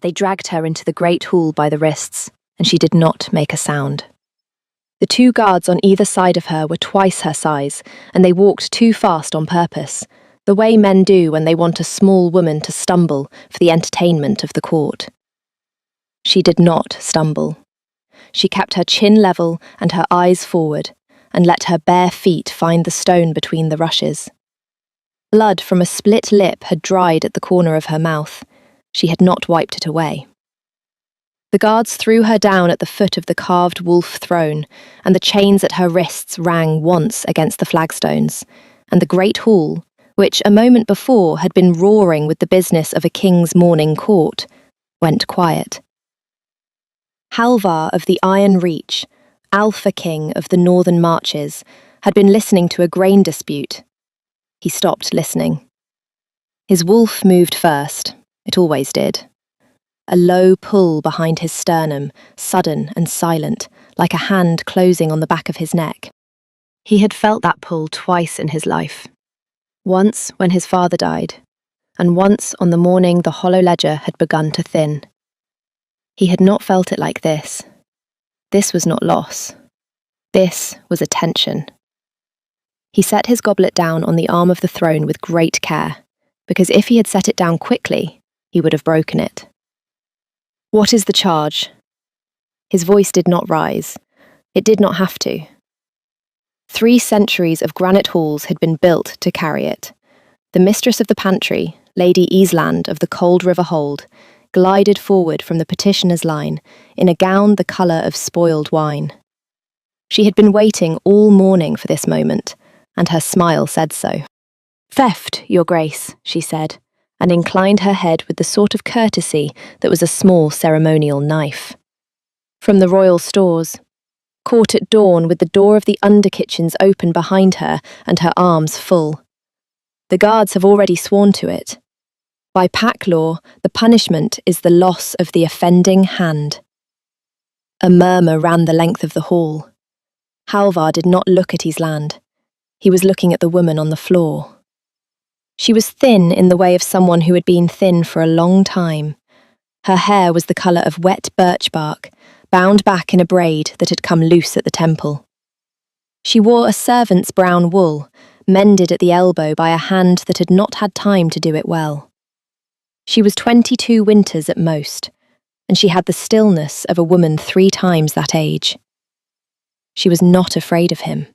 They dragged her into the great hall by the wrists, and she did not make a sound. The two guards on either side of her were twice her size, and they walked too fast on purpose, the way men do when they want a small woman to stumble for the entertainment of the court. She did not stumble. She kept her chin level and her eyes forward, and let her bare feet find the stone between the rushes. Blood from a split lip had dried at the corner of her mouth. She had not wiped it away. The guards threw her down at the foot of the carved wolf throne, and the chains at her wrists rang once against the flagstones, and the great hall, which a moment before had been roaring with the business of a king's morning court, went quiet. Halvar of the Iron Reach, Alpha King of the Northern Marches, had been listening to a grain dispute. He stopped listening. His wolf moved first. It always did. A low pull behind his sternum, sudden and silent, like a hand closing on the back of his neck. He had felt that pull twice in his life. Once when his father died, and once on the morning the hollow ledger had begun to thin. He had not felt it like this. This was not loss. This was a tension. He set his goblet down on the arm of the throne with great care, because if he had set it down quickly, he would have broken it. "What is the charge?" His voice did not rise. It did not have to. 3 centuries of granite halls had been built to carry it. The mistress of the pantry, Lady Island of the Cold River Hold, glided forward from the petitioner's line in a gown the colour of spoiled wine. She had been waiting all morning for this moment, and her smile said so. "Theft, Your Grace," she said, and inclined her head with the sort of courtesy that was a small ceremonial knife. "From the royal stores. Caught at dawn with the door of the under kitchens open behind her and her arms full. The guards have already sworn to it. By pack law, the punishment is the loss of the offending hand." A murmur ran the length of the hall. Halvar did not look at Island. He was looking at the woman on the floor. She was thin in the way of someone who had been thin for a long time. Her hair was the colour of wet birch bark, bound back in a braid that had come loose at the temple. She wore a servant's brown wool, mended at the elbow by a hand that had not had time to do it well. She was 22 winters at most, and she had the stillness of a woman 3 times that age. She was not afraid of him.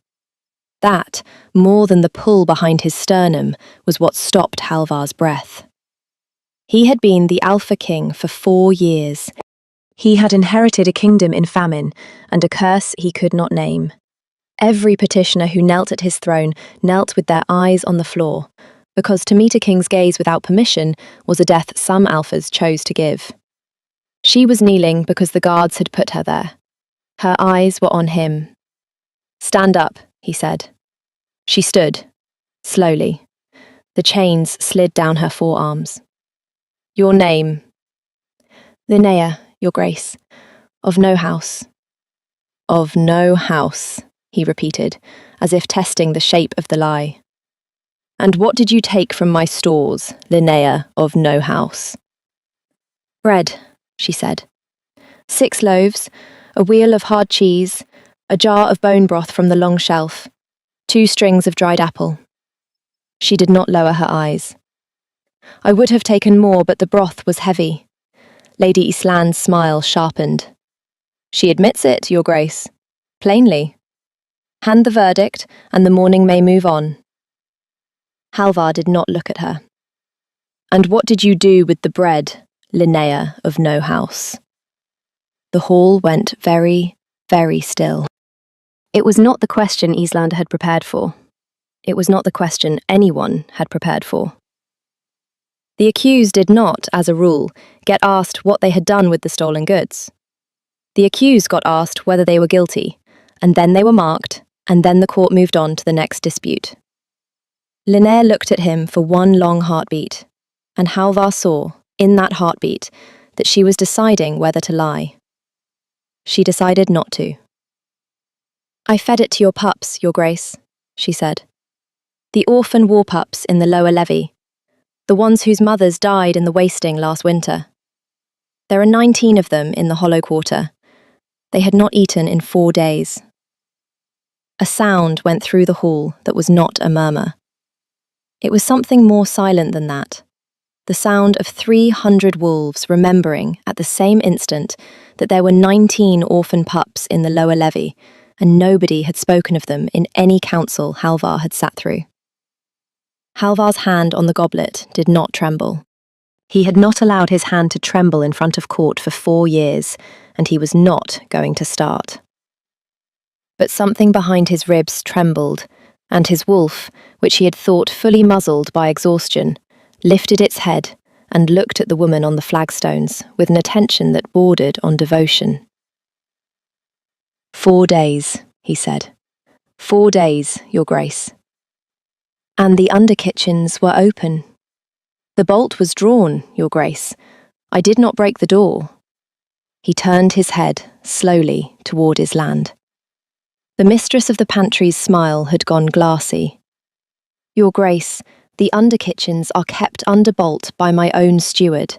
That, more than the pull behind his sternum, was what stopped Halvar's breath. He had been the Alpha King for 4 years. He had inherited a kingdom in famine, and a curse he could not name. Every petitioner who knelt at his throne knelt with their eyes on the floor, because to meet a king's gaze without permission was a death some Alphas chose to give. She was kneeling because the guards had put her there. Her eyes were on him. "Stand up," he said. She stood, slowly. The chains slid down her forearms. "Your name?" "Linnea, Your Grace. Of no house." "Of no house," he repeated, as if testing the shape of the lie. "And what did you take from my stores, Linnea of no house?" "Bread," she said. 6 loaves, a wheel of hard cheese, a jar of bone broth from the long shelf, 2 strings of dried apple." She did not lower her eyes. "I would have taken more, but the broth was heavy." Lady Island's smile sharpened. "She admits it, Your Grace. Plainly. Hand the verdict, and the morning may move on." Halvar did not look at her. "And what did you do with the bread, Linnea of no house?" The hall went very, very still. It was not the question Island had prepared for. It was not the question anyone had prepared for. The accused did not, as a rule, get asked what they had done with the stolen goods. The accused got asked whether they were guilty, and then they were marked, and then the court moved on to the next dispute. Linnea looked at him for one long heartbeat, and Halvar saw, in that heartbeat, that she was deciding whether to lie. She decided not to. "I fed it to your pups, Your Grace," she said. "The orphan war pups in the lower levy. The ones whose mothers died in the wasting last winter." There are 19 of them in the hollow quarter. They had not eaten in 4 days. A sound went through the hall that was not a murmur. It was something more silent than that. The sound of 300 wolves remembering at the same instant that there were 19 orphan pups in the lower levee, and nobody had spoken of them in any council Halvar had sat through. Halvar's hand on the goblet did not tremble. He had not allowed his hand to tremble in front of court for 4 years, and he was not going to start. But something behind his ribs trembled, and his wolf, which he had thought fully muzzled by exhaustion, lifted its head and looked at the woman on the flagstones with an attention that bordered on devotion. 4 days, he said. 4 days, Your Grace. And the under kitchens were open. The bolt was drawn, Your Grace. I did not break the door. He turned his head slowly toward Island. The mistress of the pantry's smile had gone glassy. Your Grace, the under kitchens are kept under bolt by my own steward.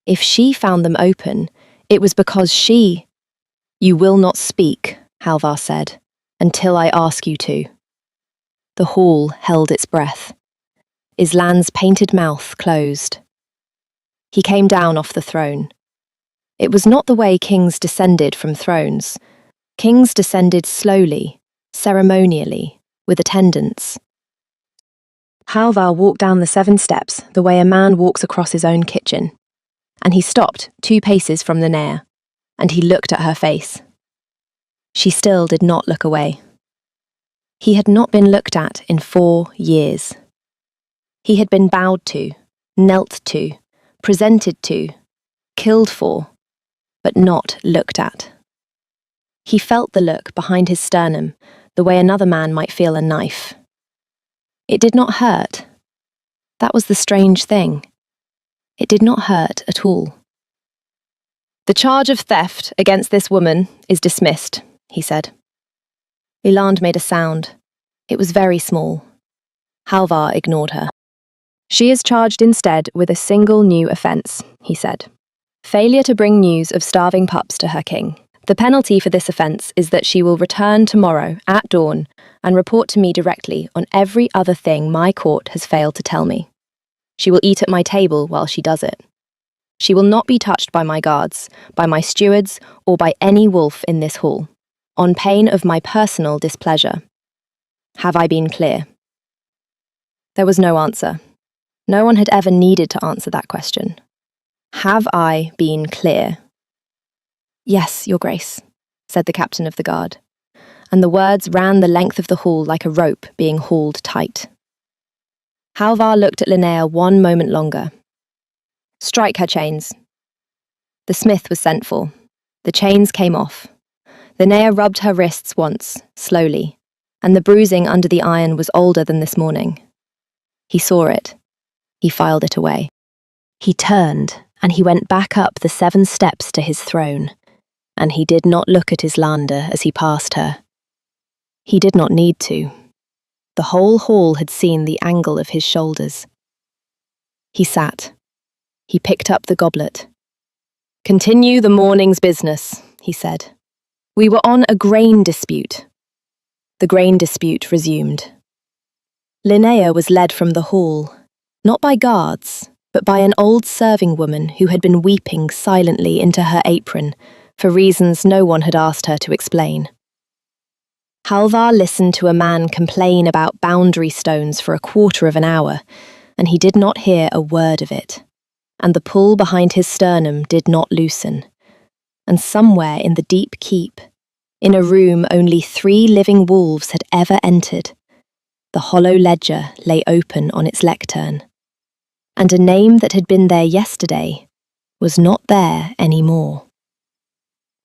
If she found them open, it was because she— You will not speak, Halvar said, until I ask you to. The hall held its breath. Island's painted mouth closed. He came down off the throne. It was not the way kings descended from thrones. Kings descended slowly, ceremonially, with attendants. Halvar walked down the 7 steps the way a man walks across his own kitchen, and he stopped 2 paces from Linnea, and he looked at her face. She still did not look away. He had not been looked at in 4 years. He had been bowed to, knelt to, presented to, killed for, but not looked at. He felt the look behind his sternum, the way another man might feel a knife. It did not hurt. That was the strange thing. It did not hurt at all. The charge of theft against this woman is dismissed, he said. Eland made a sound. It was very small. Halvar ignored her. She is charged instead with a single new offence, he said. Failure to bring news of starving pups to her king. The penalty for this offence is that she will return tomorrow at dawn and report to me directly on every other thing my court has failed to tell me. She will eat at my table while she does it. She will not be touched by my guards, by my stewards, or by any wolf in this hall, on pain of my personal displeasure. Have I been clear? There was no answer. No one had ever needed to answer that question. Have I been clear? Yes, Your Grace, said the captain of the guard, and the words ran the length of the hall like a rope being hauled tight. Halvar looked at Linnea 1 moment longer. Strike her chains. The smith was sent for. The chains came off. Linnea rubbed her wrists once, slowly, and the bruising under the iron was older than this morning. He saw it. He filed it away. He turned, and he went back up the 7 steps to his throne, and he did not look at Islander as he passed her. He did not need to. The whole hall had seen the angle of his shoulders. He sat. He picked up the goblet. Continue the morning's business, he said. We were on a grain dispute. The grain dispute resumed. Linnea was led from the hall, not by guards, but by an old serving woman who had been weeping silently into her apron, for reasons no one had asked her to explain. Halvar listened to a man complain about boundary stones for a quarter of an hour, and he did not hear a word of it, and the pull behind his sternum did not loosen. And somewhere in the deep keep, in a room only 3 living wolves had ever entered, the hollow ledger lay open on its lectern, and a name that had been there yesterday was not there any more.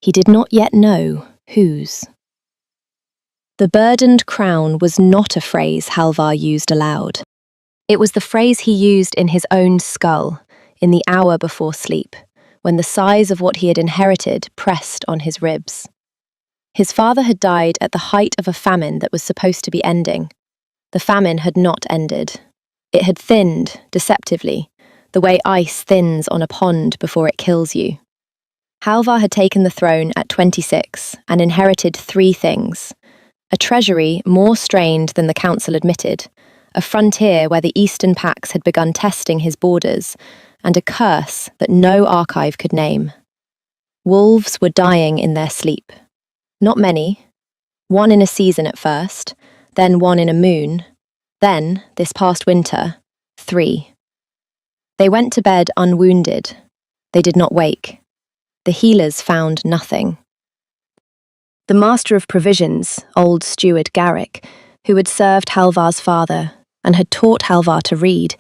He did not yet know whose. The burdened crown was not a phrase Halvar used aloud. It was the phrase he used in his own skull, in the hour before sleep, when the size of what he had inherited pressed on his ribs. His father had died at the height of a famine that was supposed to be ending. The famine had not ended. It had thinned, deceptively, the way ice thins on a pond before it kills you. Halvar had taken the throne at 26 and inherited three things: a treasury more strained than the council admitted, a frontier where the Eastern Pax had begun testing his borders, and a curse that no archive could name. Wolves were dying in their sleep. Not many. One in a season at first, then one in a moon, then, this past winter, 3. They went to bed unwounded. They did not wake. The healers found nothing. The master of provisions, old steward Garrick, who had served Halvar's father and had taught Halvar to read,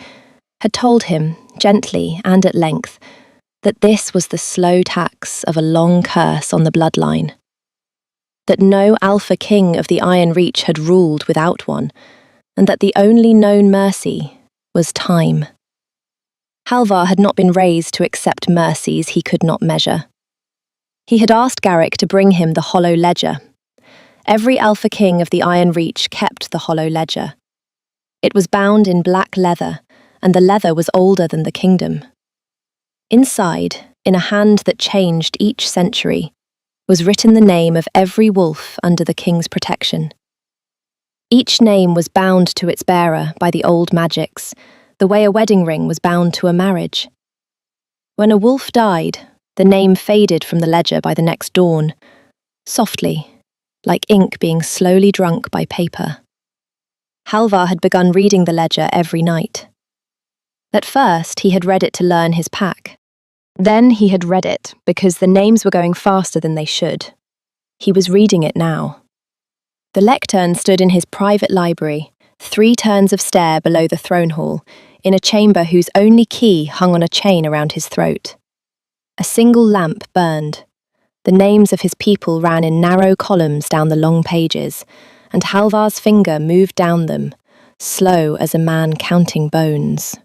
had told him, gently and at length, that this was the slow tax of a long curse on the bloodline. That no Alpha King of the Iron Reach had ruled without one, and that the only known mercy was time. Halvar had not been raised to accept mercies he could not measure. He had asked Garrick to bring him the Hollow Ledger. Every Alpha King of the Iron Reach kept the Hollow Ledger. It was bound in black leather, and the leather was older than the kingdom. Inside, in a hand that changed each century, was written the name of every wolf under the king's protection. Each name was bound to its bearer by the old magics, the way a wedding ring was bound to a marriage. When a wolf died, the name faded from the ledger by the next dawn, softly, like ink being slowly drunk by paper. Halvar had begun reading the ledger every night. At first, he had read it to learn his pack. Then he had read it because the names were going faster than they should. He was reading it now. The lectern stood in his private library, 3 turns of stair below the throne hall, in a chamber whose only key hung on a chain around his throat. A single lamp burned. The names of his people ran in narrow columns down the long pages, and Halvar's finger moved down them, slow as a man counting bones.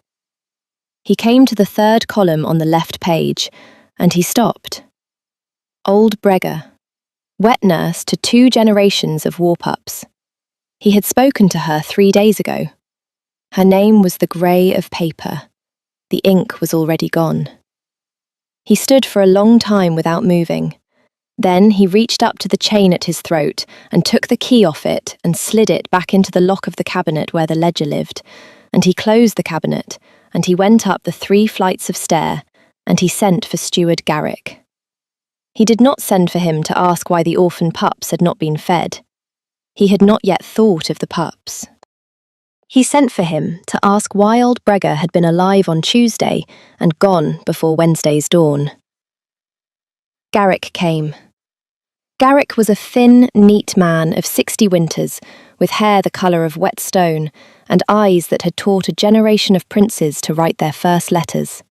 He came to the 3rd column on the left page, and he stopped. Old Bregga, wet nurse to 2 generations of war pups. He had spoken to her 3 days ago. Her name was the grey of paper. The ink was already gone. He stood for a long time without moving. Then he reached up to the chain at his throat and took the key off it and slid it back into the lock of the cabinet where the ledger lived, and he closed the cabinet, and he went up the 3 flights of stair, and he sent for Steward Garrick. He did not send for him to ask why the orphan pups had not been fed. He had not yet thought of the pups. He sent for him to ask why old Bregga had been alive on Tuesday and gone before Wednesday's dawn. Garrick came. Garrick was a thin, neat man of 60 winters, with hair the colour of wet stone and eyes that had taught a generation of princes to write their first letters.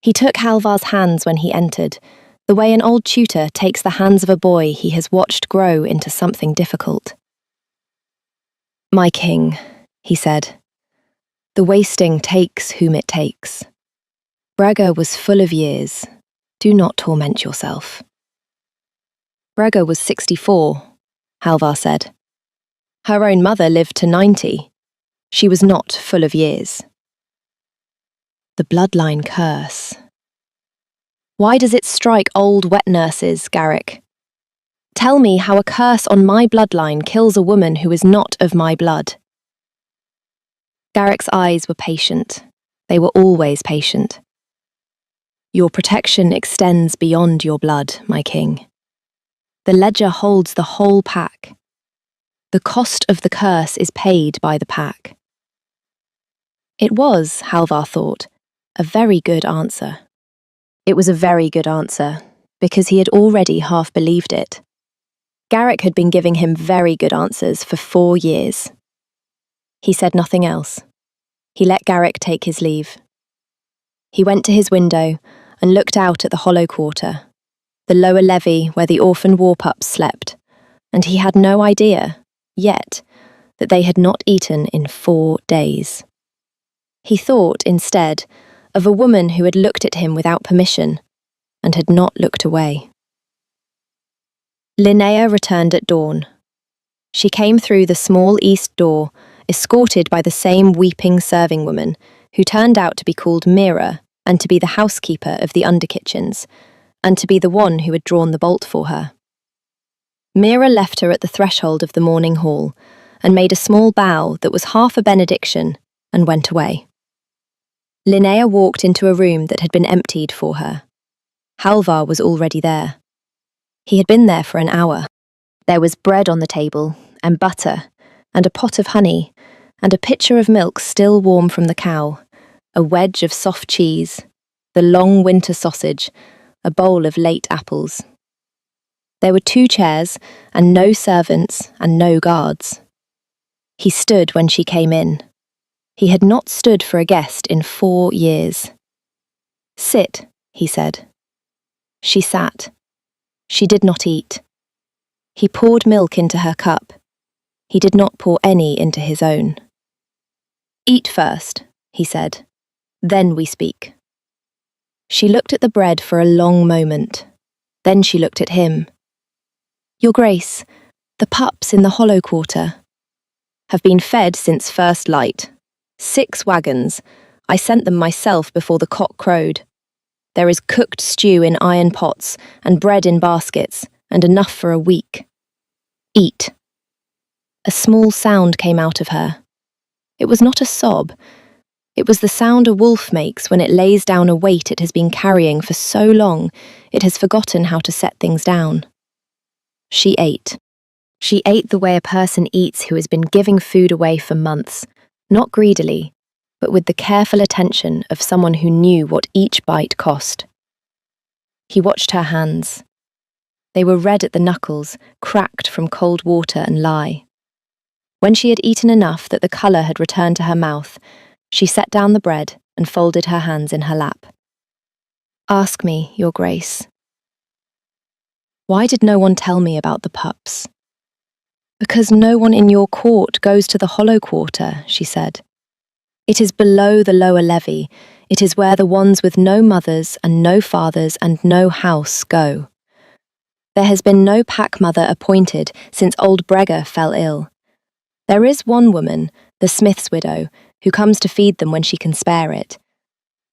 He took Halvar's hands when he entered, the way an old tutor takes the hands of a boy he has watched grow into something difficult. "My king," he said, "the wasting takes whom it takes. Bregga was full of years. Do not torment yourself." "Bregga was 64, Halvar said. "Her own mother lived to 90. She was not full of years." The bloodline curse. Why does it strike old wet nurses, Garrick? Tell me how a curse on my bloodline kills a woman who is not of my blood. Garrick's eyes were patient. They were always patient. "Your protection extends beyond your blood, my king. The ledger holds the whole pack. The cost of the curse is paid by the pack." It was, Halvar thought, a very good answer. It was a very good answer, because he had already half believed it. Garrick had been giving him very good answers for 4 years. He said nothing else. He let Garrick take his leave. He went to his window and looked out at the hollow quarter, the lower levee where the orphan war pups slept, and he had no idea, yet, that they had not eaten in 4 days. He thought, instead, of a woman who had looked at him without permission and had not looked away. Linnea returned at dawn. She came through the small east door, escorted by the same weeping serving woman, who turned out to be called Mira and to be the housekeeper of the underkitchens, and to be the one who had drawn the bolt for her. Mira left her at the threshold of the morning hall and made a small bow that was half a benediction and went away. Linnea walked into a room that had been emptied for her. Halvar was already there. He had been there for an hour. There was bread on the table, and butter, and a pot of honey, and a pitcher of milk still warm from the cow, a wedge of soft cheese, the long winter sausage, a bowl of late apples. There were 2 chairs, and no servants, and no guards. He stood when she came in. He had not stood for a guest in 4 years. "Sit," he said. She sat. She did not eat. He poured milk into her cup. He did not pour any into his own. "Eat first," he said. "Then we speak." She looked at the bread for a long moment. Then she looked at him. "Your Grace, the pups in the hollow quarter have been fed since first light. 6 wagons. I sent them myself before the cock crowed. There is cooked stew in iron pots and bread in baskets, and enough for a week. Eat." A small sound came out of her. It was not a sob. It was the sound a wolf makes when it lays down a weight it has been carrying for so long it has forgotten how to set things down. She ate. She ate the way a person eats who has been giving food away for months, not greedily, but with the careful attention of someone who knew what each bite cost. He watched her hands. They were red at the knuckles, cracked from cold water and lye. When she had eaten enough that the colour had returned to her mouth, she set down the bread and folded her hands in her lap. "Ask me, Your Grace." "Why did no one tell me about the pups?" "Because no one in your court goes to the hollow quarter," she said. "It is below the lower levy. It is where the ones with no mothers and no fathers and no house go. There has been no pack mother appointed since old Bregga fell ill. There is one woman, the smith's widow, who comes to feed them when she can spare it.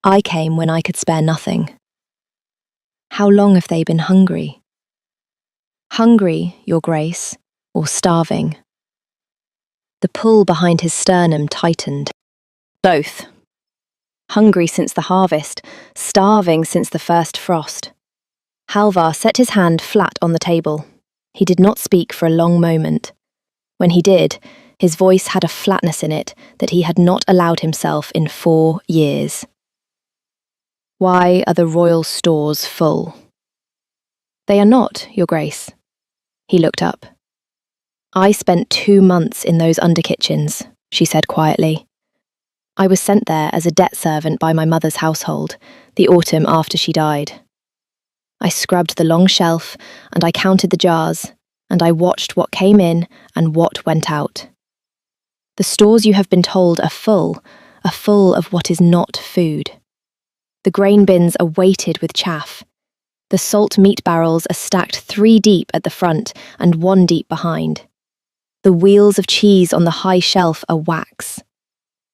I came when I could spare nothing." "How long have they been hungry?" "Hungry, Your Grace, or starving?" The pull behind his sternum tightened. "Both. Hungry since the harvest, starving since the first frost." Halvar set his hand flat on the table. He did not speak for a long moment. When he did, his voice had a flatness in it that he had not allowed himself in 4 years. "Why are the royal stores full?" "They are not, Your Grace." He looked up. "I spent 2 months in those underkitchens," she said quietly. "I was sent there as a debt servant by my mother's household, the autumn after she died. I scrubbed the long shelf, and I counted the jars, and I watched what came in and what went out. The stores you have been told are full of what is not food. The grain bins are weighted with chaff. The salt meat barrels are stacked 3 deep at the front and 1 deep behind. The wheels of cheese on the high shelf are wax.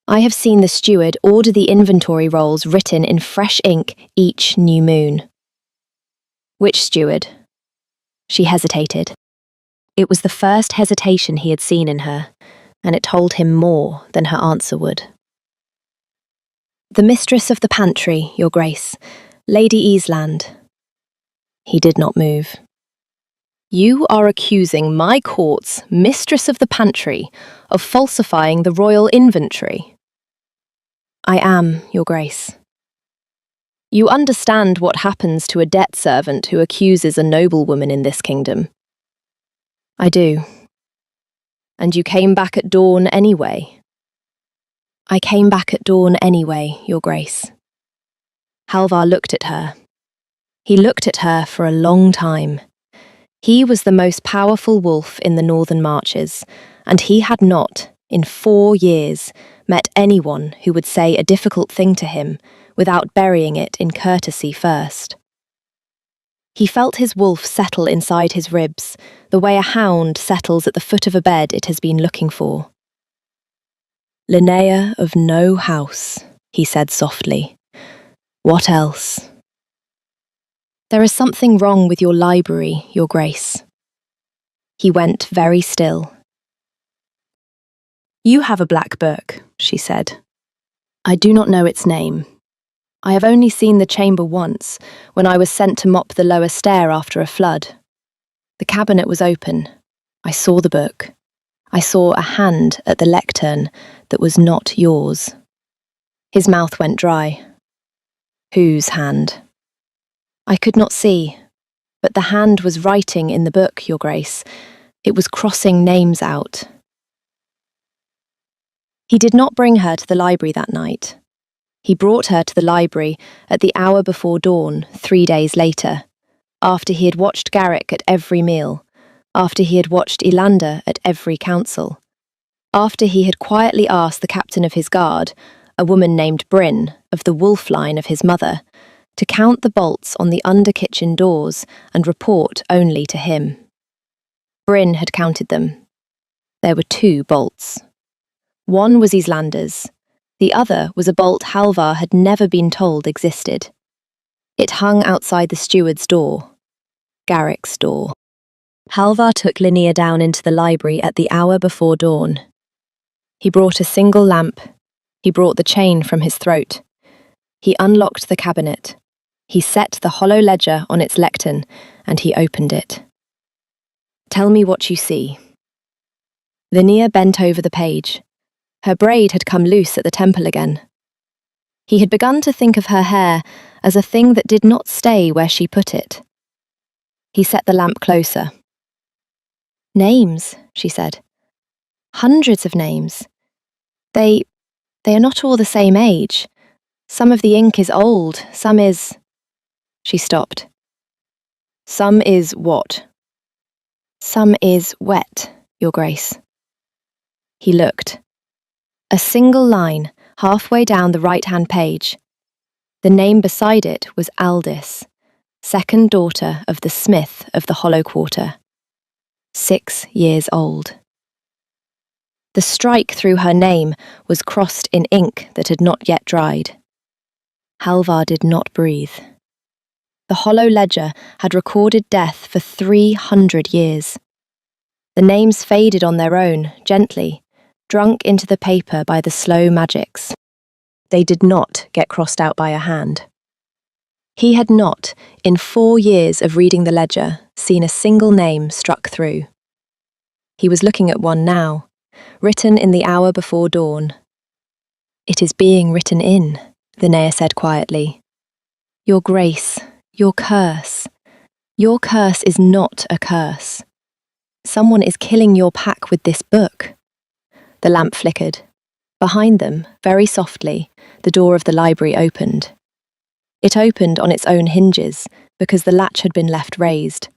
I have seen the steward order the inventory rolls written in fresh ink each new moon." "Which steward?" She hesitated. It was the first hesitation he had seen in her, and it told him more than her answer would. "The mistress of the pantry, Your Grace, Lady Eastland." He did not move. "You are accusing my court's mistress of the pantry of falsifying the royal inventory?" "I am, Your Grace." "You understand what happens to a debt servant who accuses a noblewoman in this kingdom?" "I do." "And you came back at dawn anyway?" "I came back at dawn anyway, Your Grace." Halvar looked at her. He looked at her for a long time. He was the most powerful wolf in the northern marches, and he had not, in 4 years, met anyone who would say a difficult thing to him without burying it in courtesy first. He felt his wolf settle inside his ribs, the way a hound settles at the foot of a bed it has been looking for. "Linnea of no house," he said softly. "What else?" There is something wrong with your library, Your Grace. He went very still. You have a black book, she said. I do not know its name. I have only seen the chamber once, when I was sent to mop the lower stair after a flood. The cabinet was open. I saw the book. I saw a hand at the lectern that was not yours. His mouth went dry. Whose hand? I could not see, but the hand was writing in the book, Your Grace. It was crossing names out. He did not bring her to the library that night. He brought her to the library at the hour before dawn, 3 days later, after he had watched Garrick at every meal, after he had watched Elander at every council, after he had quietly asked the captain of his guard, a woman named Bryn, of the wolf line of his mother, to count the bolts on the under-kitchen doors and report only to him. Bryn had counted them. There were 2 bolts. One was Islander's. The other was a bolt Halvar had never been told existed. It hung outside the steward's door, Garrick's door. Halvar took Linnea down into the library at the hour before dawn. He brought a single lamp. He brought the chain from his throat. He unlocked the cabinet. He set the hollow ledger on its lectern, and he opened it. Tell me what you see. Linnea bent over the page. Her braid had come loose at the temple again. He had begun to think of her hair as a thing that did not stay where she put it. He set the lamp closer. Names, she said. Hundreds of names. They are not all the same age. Some of the ink is old, some is... She stopped. Some is what? Some is wet, Your Grace. He looked. A single line, halfway down the right-hand page. The name beside it was Aldis, second daughter of the smith of the Hollow Quarter. 6 years old. The strike through her name was crossed in ink that had not yet dried. Halvar did not breathe. The hollow ledger had recorded death for 300 years. The names faded on their own, gently, drunk into the paper by the slow magics. They did not get crossed out by a hand. He had not, in 4 years of reading the ledger, seen a single name struck through. He was looking at one now, written in the hour before dawn. It is being written in, Linnea said quietly. Your Grace, your curse. Your curse is not a curse. Someone is killing your pack with this book. The lamp flickered. Behind them, very softly, the door of the library opened. It opened on its own hinges, because the latch had been left raised,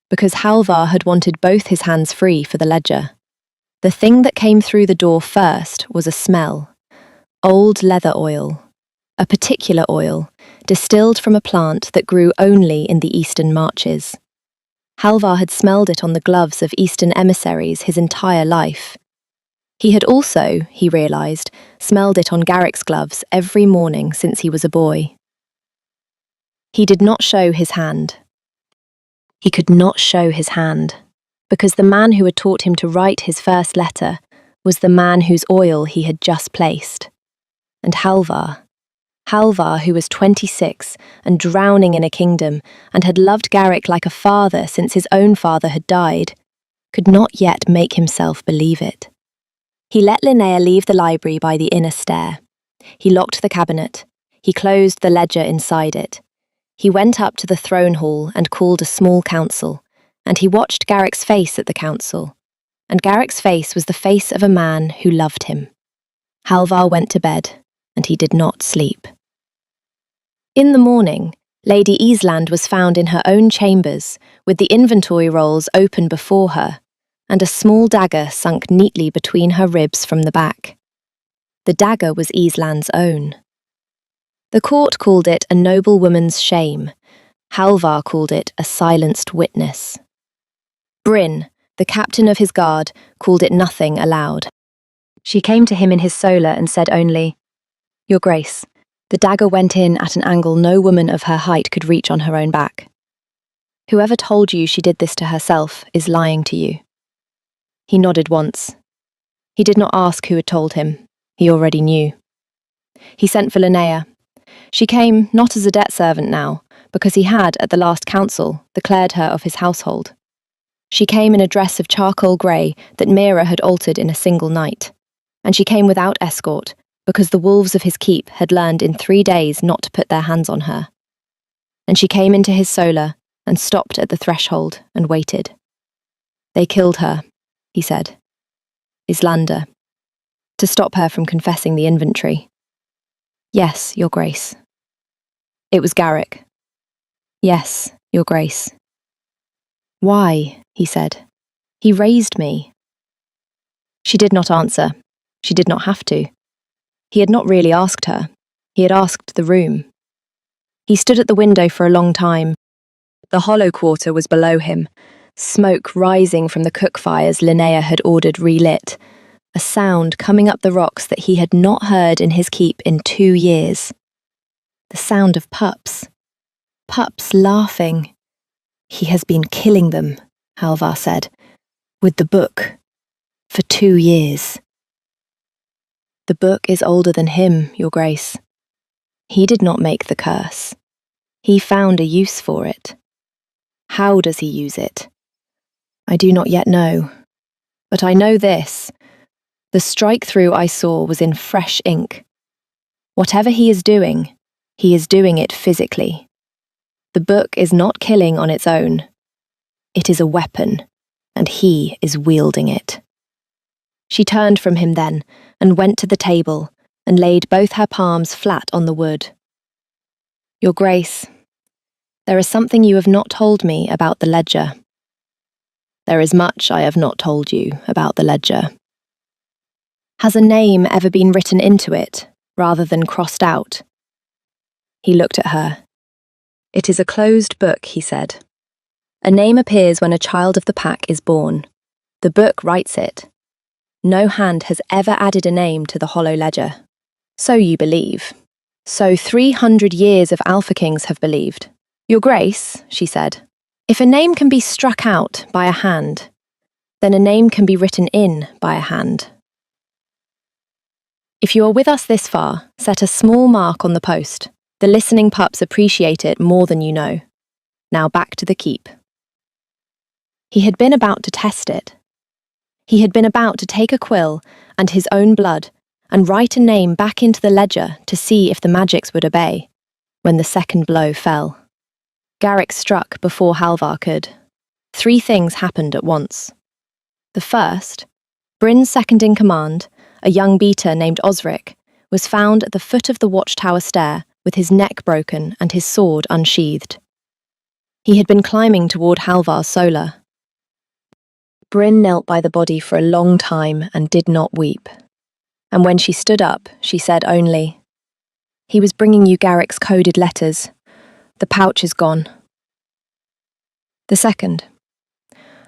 because Halvar had wanted both his hands free for the ledger. The thing that came through the door first was a smell. Old leather oil. A particular oil, distilled from a plant that grew only in the eastern marches. Halvar had smelled it on the gloves of eastern emissaries his entire life. He had also, he realised, smelled it on Garrick's gloves every morning since he was a boy. He did not show his hand. He could not show his hand, because the man who had taught him to write his first letter was the man whose oil he had just placed. And Halvar, who was 26 and drowning in a kingdom and had loved Garrick like a father since his own father had died, could not yet make himself believe it. He let Linnea leave the library by the inner stair. He locked the cabinet. He closed the ledger inside it. He went up to the throne hall and called a small council, and he watched Garrick's face at the council. And Garrick's face was the face of a man who loved him. Halvar went to bed, and he did not sleep. In the morning, Lady Island was found in her own chambers, with the inventory rolls open before her, and a small dagger sunk neatly between her ribs from the back. The dagger was Island's own. The court called it a noble woman's shame. Halvar called it a silenced witness. Bryn, the captain of his guard, called it nothing aloud. She came to him in his solar and said only, Your Grace, the dagger went in at an angle no woman of her height could reach on her own back. Whoever told you she did this to herself is lying to you. He nodded once. He did not ask who had told him. He already knew. He sent for Linnea. She came not as a debt servant now, because he had, at the last council, declared her of his household. She came in a dress of charcoal grey that Mira had altered in a single night, and she came without escort, because the wolves of his keep had learned in 3 days not to put their hands on her. And she came into his solar and stopped at the threshold and waited. They killed her, he said. Islander. To stop her from confessing the inventory. Yes, Your Grace. It was Garrick. Yes, Your Grace. Why, he said. He raised me. She did not answer. She did not have to. He had not really asked her. He had asked the room. He stood at the window for a long time. The hollow quarter was below him, smoke rising from the cook fires Linnea had ordered relit, a sound coming up the rocks that he had not heard in his keep in 2 years. The sound of pups. Pups laughing. He has been killing them, Halvar said, with the book, for 2 years. The book is older than him, Your Grace. He did not make the curse. He found a use for it. How does he use it? I do not yet know. But I know this. The strike-through I saw was in fresh ink. Whatever he is doing it physically. The book is not killing on its own. It is a weapon, and he is wielding it. She turned from him then, and went to the table, and laid both her palms flat on the wood. Your Grace, there is something you have not told me about the ledger. There is much I have not told you about the ledger. Has a name ever been written into it, rather than crossed out? He looked at her. It is a closed book, he said. A name appears when a child of the pack is born. The book writes it. No hand has ever added a name to the hollow ledger. So you believe. So 300 years of Alpha Kings have believed. Your Grace, she said, if a name can be struck out by a hand, then a name can be written in by a hand. If you are with us this far, set a small mark on the post. The listening pups appreciate it more than you know. Now back to the keep. He had been about to test it. He had been about to take a quill and his own blood and write a name back into the ledger to see if the magics would obey, when the second blow fell. Garrick struck before Halvar could. 3 things happened at once. The first, Bryn's second in command, a young beater named Osric, was found at the foot of the watchtower stair with his neck broken and his sword unsheathed. He had been climbing toward Halvar's solar. Bryn knelt by the body for a long time and did not weep. And when she stood up, she said only, "He was bringing you Garrick's coded letters. The pouch is gone." The second.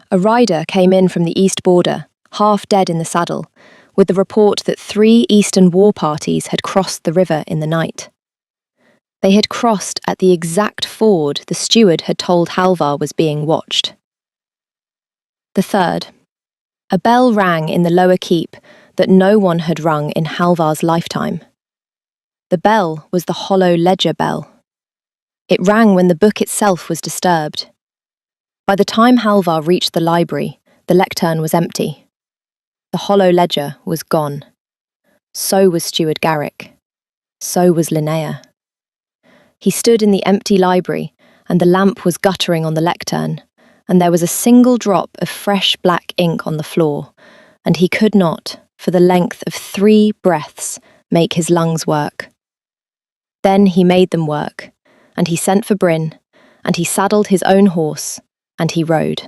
A rider came in from the east border, half dead in the saddle, with the report that 3 eastern war parties had crossed the river in the night. They had crossed at the exact ford the steward had told Halvar was being watched. The third. A bell rang in the lower keep that no one had rung in Halvar's lifetime. The bell was the hollow ledger bell. It rang when the book itself was disturbed. By the time Halvar reached the library, the lectern was empty. The hollow ledger was gone. So was Steward Garrick. So was Linnea. He stood in the empty library, and the lamp was guttering on the lectern, and there was a single drop of fresh black ink on the floor, and he could not, for the length of 3 breaths, make his lungs work. Then he made them work, and he sent for Bryn, and he saddled his own horse, and he rode.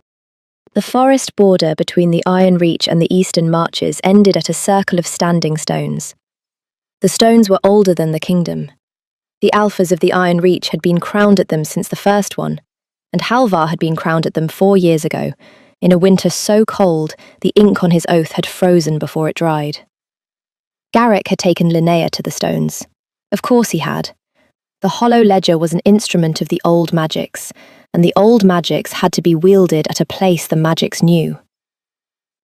The forest border between the Iron Reach and the eastern marches ended at a circle of standing stones. The stones were older than the kingdom. The alphas of the Iron Reach had been crowned at them since the first one, and Halvar had been crowned at them 4 years ago, in a winter so cold the ink on his oath had frozen before it dried. Garrick had taken Linnea to the stones. Of course he had. The hollow ledger was an instrument of the old magics, and the old magics had to be wielded at a place the magics knew.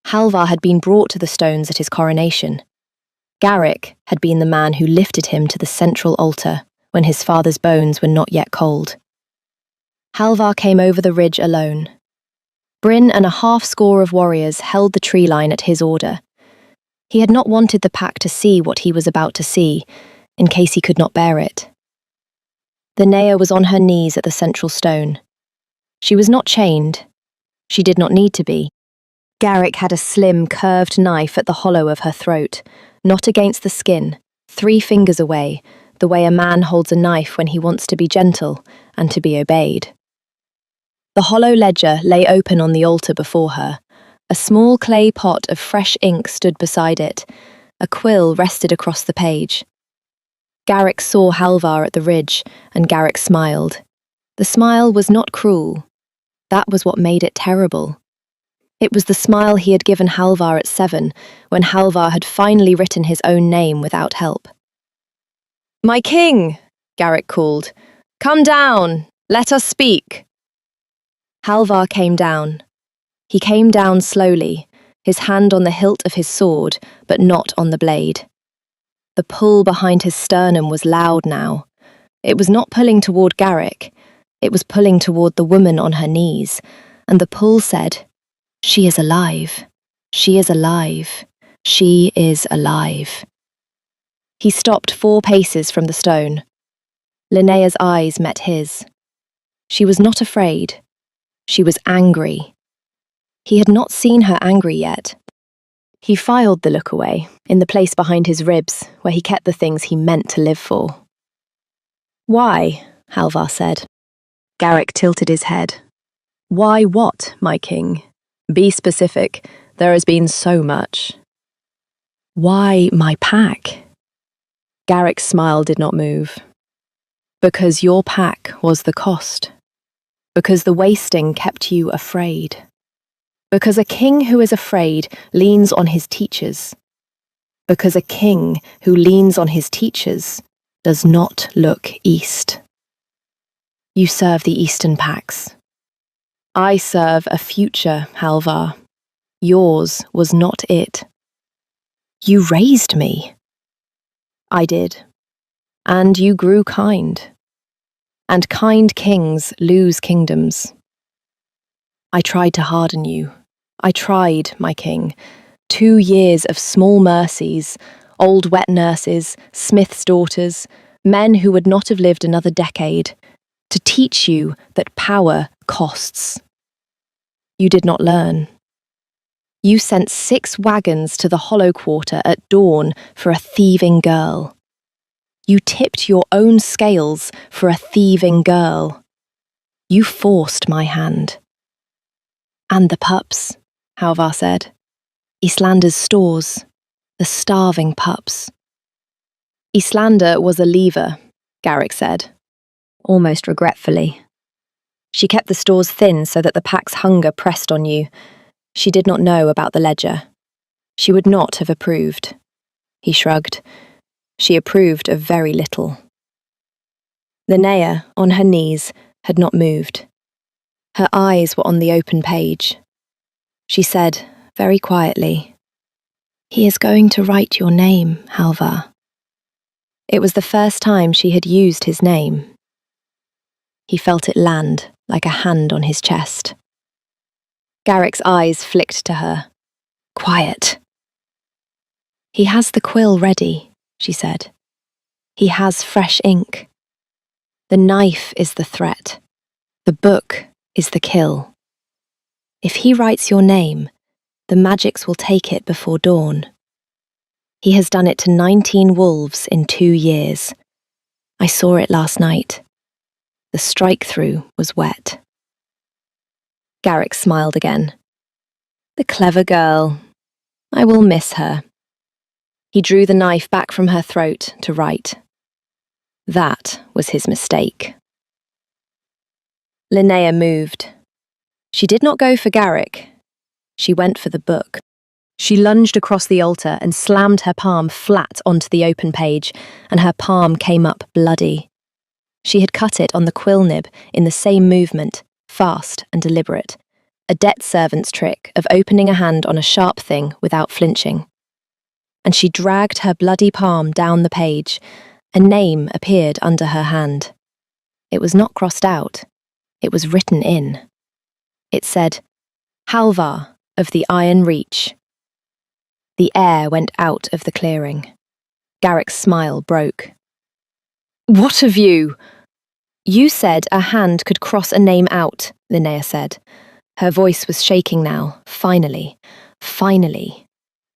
Halvar had been brought to the stones at his coronation. Garrick had been the man who lifted him to the central altar when his father's bones were not yet cold. Halvar came over the ridge alone. Bryn and a half-score of warriors held the tree line at his order. He had not wanted the pack to see what he was about to see, in case he could not bear it. Linnea was on her knees at the central stone. She was not chained. She did not need to be. Garrick had a slim, curved knife at the hollow of her throat, not against the skin, 3 fingers away, the way a man holds a knife when he wants to be gentle and to be obeyed. The hollow ledger lay open on the altar before her. A small clay pot of fresh ink stood beside it. A quill rested across the page. Garrick saw Halvar at the ridge, and Garrick smiled. The smile was not cruel. That was what made it terrible. It was the smile he had given Halvar at 7, when Halvar had finally written his own name without help. "My king," Garrick called. "Come down, let us speak." Halvar came down. He came down slowly, his hand on the hilt of his sword, but not on the blade. The pull behind his sternum was loud now. It was not pulling toward Garrick. It was pulling toward the woman on her knees, and the pull said, "She is alive. She is alive. She is alive." He stopped 4 paces from the stone. Linnea's eyes met his. She was not afraid. She was angry. He had not seen her angry yet. He filed the look away, in the place behind his ribs, where he kept the things he meant to live for. "Why?" Halvar said. Garrick tilted his head. "Why what, my king? Be specific. There has been so much." "Why my pack?" Garrick's smile did not move. "Because your pack was the cost. Because the wasting kept you afraid. Because a king who is afraid leans on his teachers. Because a king who leans on his teachers does not look east. You serve the eastern packs. I serve a future, Halvar. Yours was not it. You raised me." "I did. And you grew kind. And kind kings lose kingdoms. I tried to harden you. I tried, my king. 2 years of small mercies, old wet nurses, smiths' daughters, men who would not have lived another decade, to teach you that power costs. You did not learn. You sent 6 wagons to the Hollow Quarter at dawn for a thieving girl. You tipped your own scales for a thieving girl. You forced my hand." "And the pups," Halvar said. "Islander's stores, the starving pups." "Islander was a lever," Garrick said, almost regretfully. "She kept the stores thin so that the pack's hunger pressed on you. She did not know about the ledger. She would not have approved." He shrugged. "She approved of very little." Linnea, on her knees, had not moved. Her eyes were on the open page. She said, very quietly, "He is going to write your name, Halvar." It was the first time she had used his name. He felt it land like a hand on his chest. Garrick's eyes flicked to her. "Quiet." "He has the quill ready," she said. "He has fresh ink. The knife is the threat. The book is the kill. If he writes your name, the magics will take it before dawn. He has done it to 19 wolves in 2 years. I saw it last night. The strike-through was wet." Garrick smiled again. "The clever girl. I will miss her." He drew the knife back from her throat to write. That was his mistake. Linnea moved. She did not go for Garrick. She went for the book. She lunged across the altar and slammed her palm flat onto the open page, and her palm came up bloody. She had cut it on the quill nib in the same movement, fast and deliberate, a debt servant's trick of opening a hand on a sharp thing without flinching. And she dragged her bloody palm down the page. A name appeared under her hand. It was not crossed out. It was written in. It said, Halvar of the Iron Reach. The air went out of the clearing. Garrick's smile broke. What have you? You said a hand could cross a name out, Linnea said. Her voice was shaking now, finally,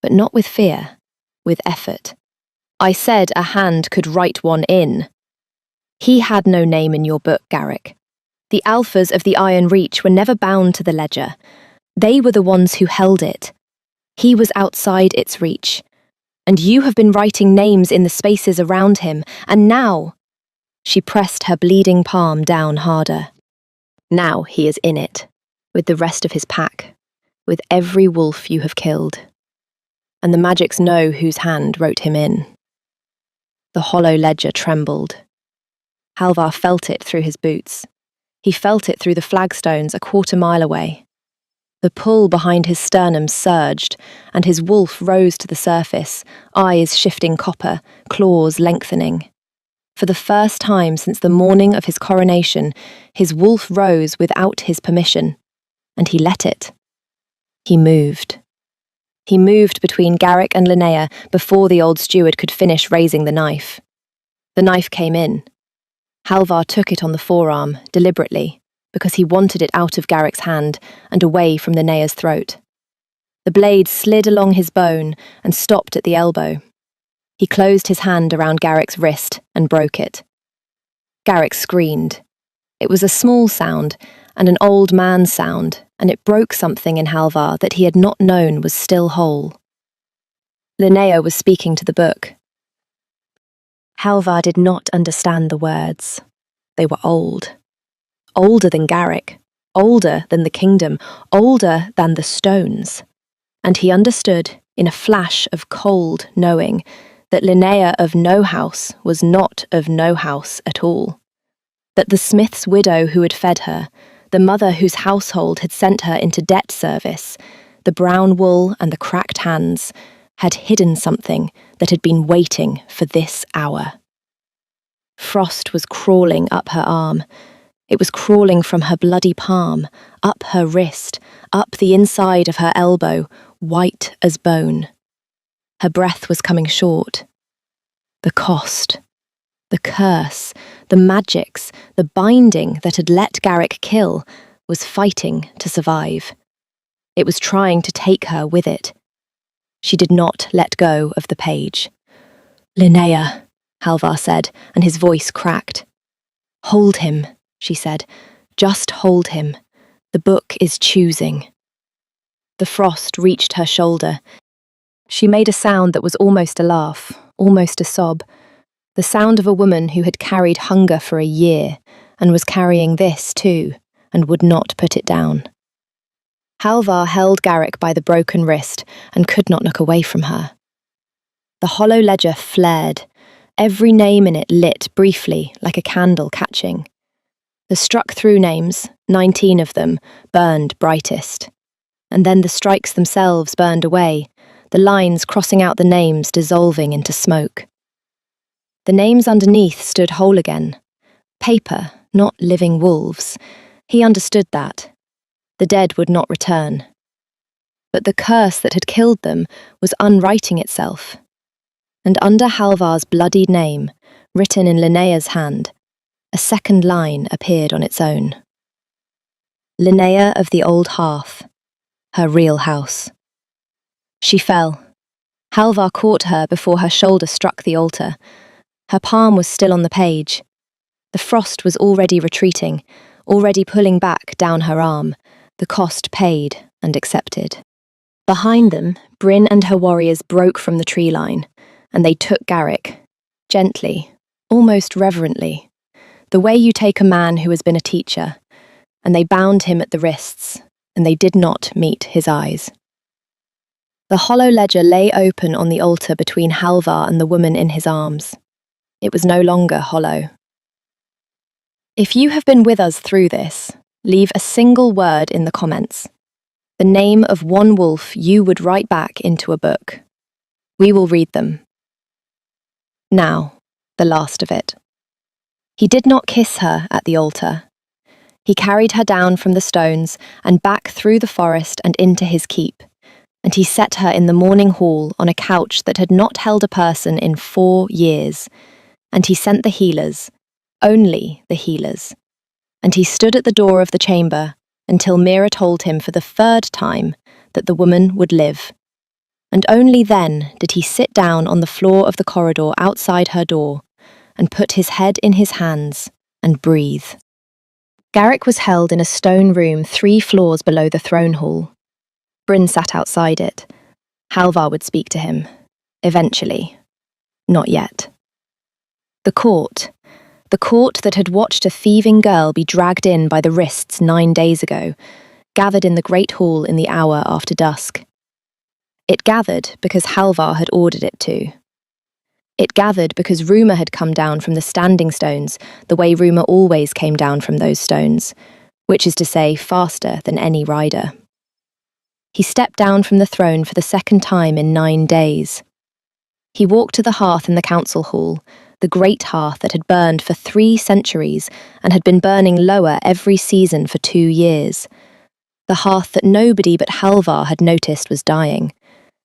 but not with fear, with effort. I said a hand could write one in. He had no name in your book, Garrick. The Alphas of the Iron Reach were never bound to the ledger. They were the ones who held it. He was outside its reach. And you have been writing names in the spaces around him, and now... She pressed her bleeding palm down harder. Now he is in it, with the rest of his pack, with every wolf you have killed. And the magics know whose hand wrote him in. The hollow ledger trembled. Halvar felt it through his boots. He felt it through the flagstones a quarter mile away. The pull behind his sternum surged, and his wolf rose to the surface, eyes shifting copper, claws lengthening. For the first time since the morning of his coronation, his wolf rose without his permission, and he let it. He moved. He moved between Garrick and Linnea before the old steward could finish raising the knife. The knife came in. Halvar took it on the forearm, deliberately, because he wanted it out of Garrick's hand and away from Linnea's throat. The blade slid along his bone and stopped at the elbow. He closed his hand around Garrick's wrist and broke it. Garrick screamed. It was a small sound, and an old man's sound, and it broke something in Halvar that he had not known was still whole. Linnea was speaking to the book. Halvar did not understand the words. They were old. Older than Garrick, older than the kingdom, older than the stones. And he understood, in a flash of cold knowing, that Linnea of No House was not of no house at all. That the smith's widow who had fed her, the mother whose household had sent her into debt service, the brown wool and the cracked hands, had hidden something that had been waiting for this hour. Frost was crawling up her arm. It was crawling from her bloody palm, up her wrist, up the inside of her elbow, white as bone. Her breath was coming short. The cost, the curse, the magics, the binding that had let Garrick kill was fighting to survive. It was trying to take her with it. She did not let go of the page. Linnea, Halvar said, and his voice cracked. Hold him, she said. Just hold him. The book is choosing. The frost reached her shoulder. She made a sound that was almost a laugh, almost a sob. The sound of a woman who had carried hunger for a year, and was carrying this too, and would not put it down. Halvar held Garrick by the broken wrist and could not look away from her. The hollow ledger flared, every name in it lit briefly like a candle catching. The struck-through names, 19 of them, burned brightest. And then the strikes themselves burned away, the lines crossing out the names dissolving into smoke. The names underneath stood whole again. Paper, not living wolves. He understood that. The dead would not return. But the curse that had killed them was unwriting itself. And under Halvar's bloodied name, written in Linnea's hand, a second line appeared on its own. Linnea of the Old Hearth, her real house. She fell. Halvar caught her before her shoulder struck the altar. Her palm was still on the page. The frost was already retreating, already pulling back down her arm, the cost paid and accepted. Behind them, Bryn and her warriors broke from the tree line, and they took Garrick, gently, almost reverently, the way you take a man who has been a teacher, and they bound him at the wrists, and they did not meet his eyes. The hollow ledger lay open on the altar between Halvar and the woman in his arms. It was no longer hollow. If you have been with us through this, Leave a single word in the comments. The name of one wolf you would write back into a book. We will read them. Now, the last of it. He did not kiss her at the altar. He carried her down from the stones and back through the forest and into his keep, and he set her in the morning hall on a couch that had not held a person in 4 years, and he sent the healers, only the healers, and he stood at the door of the chamber until Mira told him for the 3rd time that the woman would live. And only then did he sit down on the floor of the corridor outside her door and put his head in his hands and breathe. Garrick was held in a stone room 3 floors below the throne hall. Bryn sat outside it. Halvar would speak to him. Eventually. Not yet. The court that had watched a thieving girl be dragged in by the wrists 9 days ago, gathered in the great hall in the hour after dusk. It gathered because Halvar had ordered it to. It gathered because rumour had come down from the standing stones the way rumour always came down from those stones, which is to say faster than any rider. He stepped down from the throne for the 2nd time in 9 days. He walked to the hearth in the council hall, the great hearth that had burned for 3 centuries and had been burning lower every season for 2 years. The hearth that nobody but Halvar had noticed was dying,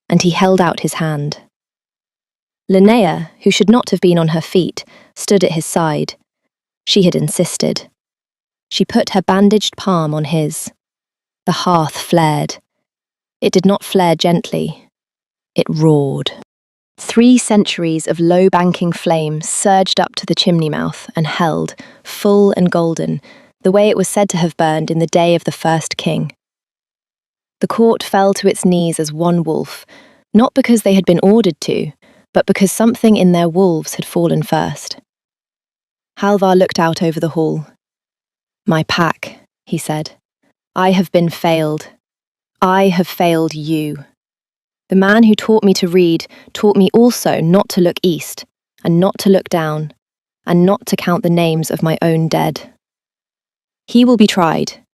and he held out his hand. Linnea, who should not have been on her feet, stood at his side. She had insisted. She put her bandaged palm on his. The hearth flared. It did not flare gently. It roared. 3 centuries of low-banking flame surged up to the chimney mouth and held, full and golden, the way it was said to have burned in the day of the first king. The court fell to its knees as one wolf, not because they had been ordered to, but because something in their wolves had fallen first. Halvar looked out over the hall. "My pack," he said. "I have been failed. I have failed you. The man who taught me to read taught me also not to look east, and not to look down, and not to count the names of my own dead. He will be tried.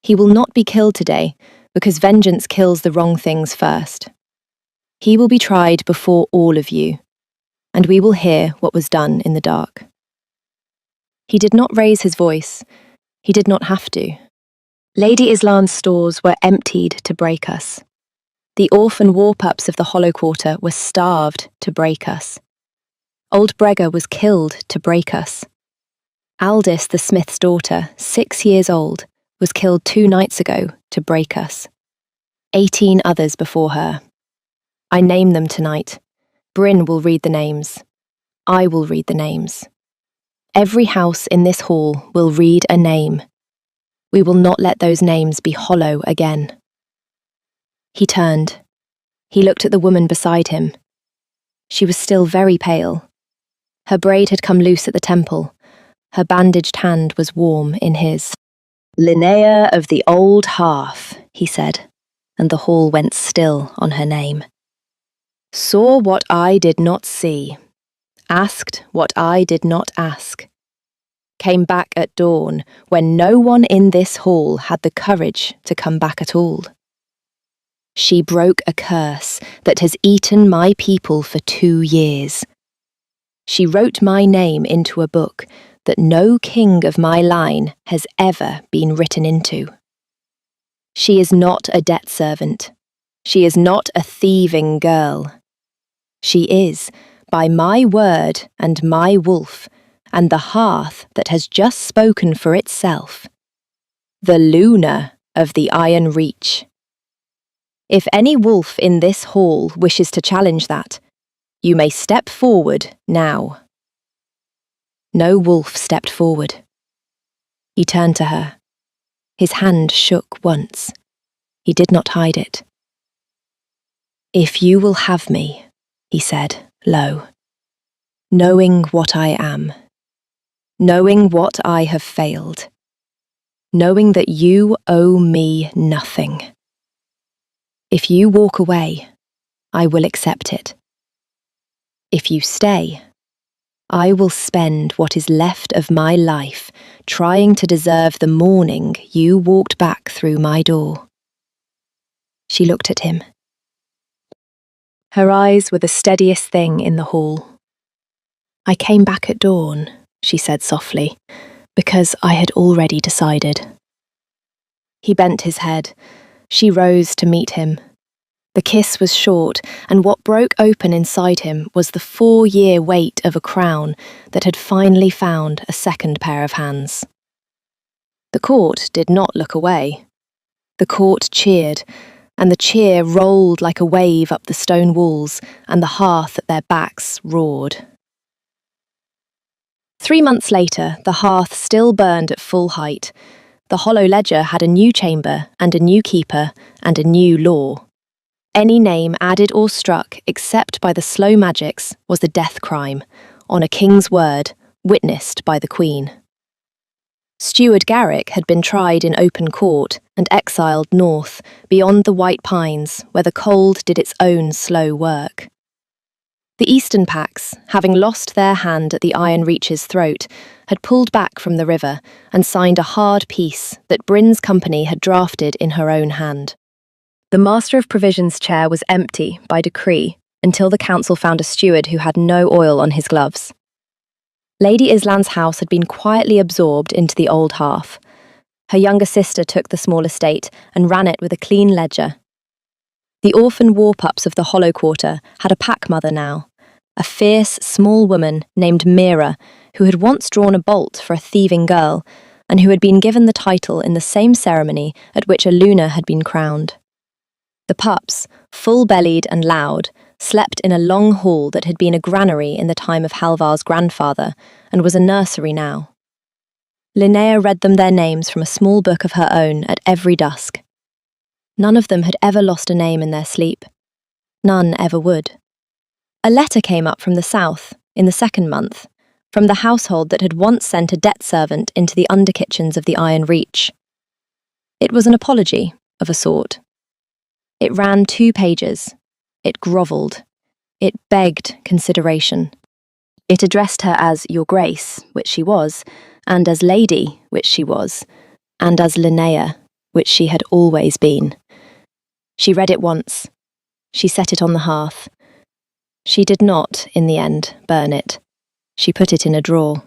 He will not be killed today, because vengeance kills the wrong things first. He will be tried before all of you, and we will hear what was done in the dark." He did not raise his voice. He did not have to. Lady Islan's stores were emptied to break us. The orphan war-pups of the Hollow Quarter were starved to break us. Old Bregga was killed to break us. Aldis, the smith's daughter, 6 years old, was killed 2 nights ago to break us. 18 others before her. I name them tonight. Bryn will read the names. I will read the names. Every house in this hall will read a name. We will not let those names be hollow again. He turned. He looked at the woman beside him. She was still very pale. Her braid had come loose at the temple. Her bandaged hand was warm in his. "Linnea of the Old Hearth," he said, and the hall went still on her name. "Saw what I did not see. Asked what I did not ask. Came back at dawn when no one in this hall had the courage to come back at all. She broke a curse that has eaten my people for 2 years. She wrote my name into a book that no king of my line has ever been written into. She is not a debt servant. She is not a thieving girl. She is, by my word and my wolf, and the hearth that has just spoken for itself, the Luna of the Iron Reach. If any wolf in this hall wishes to challenge that, you may step forward now." No wolf stepped forward. He turned to her. His hand shook once. He did not hide it. "If you will have me," he said, low, "knowing what I am, knowing what I have failed, knowing that you owe me nothing. If you walk away, I will accept it. If you stay, I will spend what is left of my life trying to deserve the morning you walked back through my door." She looked at him. Her eyes were the steadiest thing in the hall. "I came back at dawn," she said softly, "because I had already decided." He bent his head. She rose to meet him. The kiss was short, and what broke open inside him was the 4-year wait of a crown that had finally found a second pair of hands. The court did not look away. The court cheered, and the cheer rolled like a wave up the stone walls, and the hearth at their backs roared. 3 months later, the hearth still burned at full height. The Hollow Ledger had a new chamber and a new keeper and a new law. Any name added or struck except by the slow magics was the death crime, on a king's word, witnessed by the Queen. Steward Garrick had been tried in open court and exiled north, beyond the White Pines, where the cold did its own slow work. The Eastern Packs, having lost their hand at the Iron Reach's throat, had pulled back from the river and signed a hard peace that Bryn's company had drafted in her own hand. The Master of Provisions chair was empty by decree until the council found a steward who had no oil on his gloves. Lady Islan's house had been quietly absorbed into the old hearth. Her younger sister took the small estate and ran it with a clean ledger. The orphan war-pups of the Hollow Quarter had a pack mother now, a fierce, small woman named Mira, who had once drawn a bolt for a thieving girl, and who had been given the title in the same ceremony at which a Luna had been crowned. The pups, full-bellied and loud, slept in a long hall that had been a granary in the time of Halvar's grandfather and was a nursery now. Linnea read them their names from a small book of her own at every dusk. None of them had ever lost a name in their sleep. None ever would. A letter came up from the south, in the 2nd month, from the household that had once sent a debt servant into the underkitchens of the Iron Reach. It was an apology, of a sort. It ran 2 pages. It grovelled. It begged consideration. It addressed her as Your Grace, which she was, and as Lady, which she was, and as Linnea, which she had always been. She read it once. She set it on the hearth. She did not, in the end, burn it. She put it in a drawer.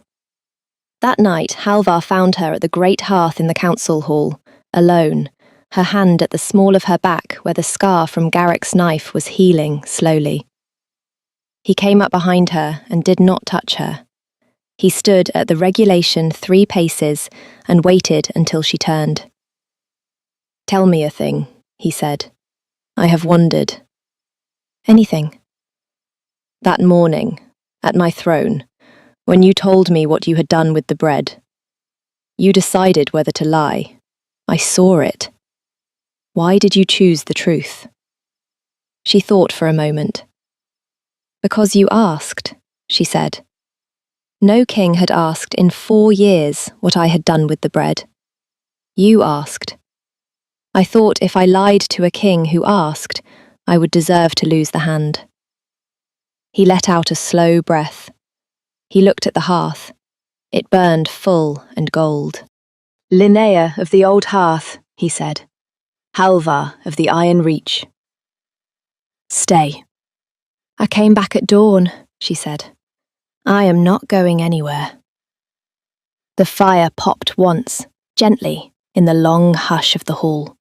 That night, Halvar found her at the great hearth in the council hall, alone, her hand at the small of her back where the scar from Garrick's knife was healing slowly. He came up behind her and did not touch her. He stood at the regulation 3 paces and waited until she turned. "Tell me a thing," he said. "I have wondered." "Anything." "That morning, at my throne, when you told me what you had done with the bread. You decided whether to lie. I saw it. Why did you choose the truth?" She thought for a moment. "Because you asked," she said. No king had asked in 4 years what I had done with the bread. You asked. I thought if I lied to a king who asked, I would deserve to lose the hand. He let out a slow breath. He looked at the hearth. It burned full and gold. "Linnea of the old hearth," he said. "Halvar of the Iron Reach." "Stay." "I came back at dawn," she said. "I am not going anywhere." The fire popped once, gently, in the long hush of the hall,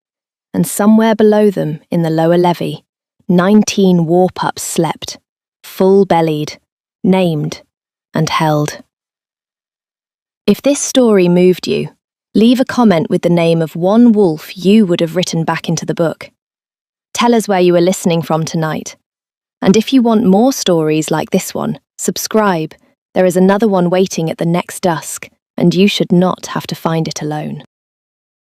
and somewhere below them, in the lower levee, 19 war-pups slept, full-bellied, named, and held. If this story moved you, leave a comment with the name of one wolf you would have written back into the book. Tell us where you were listening from tonight. And if you want more stories like this one, subscribe. There is another one waiting at the next dusk, and you should not have to find it alone.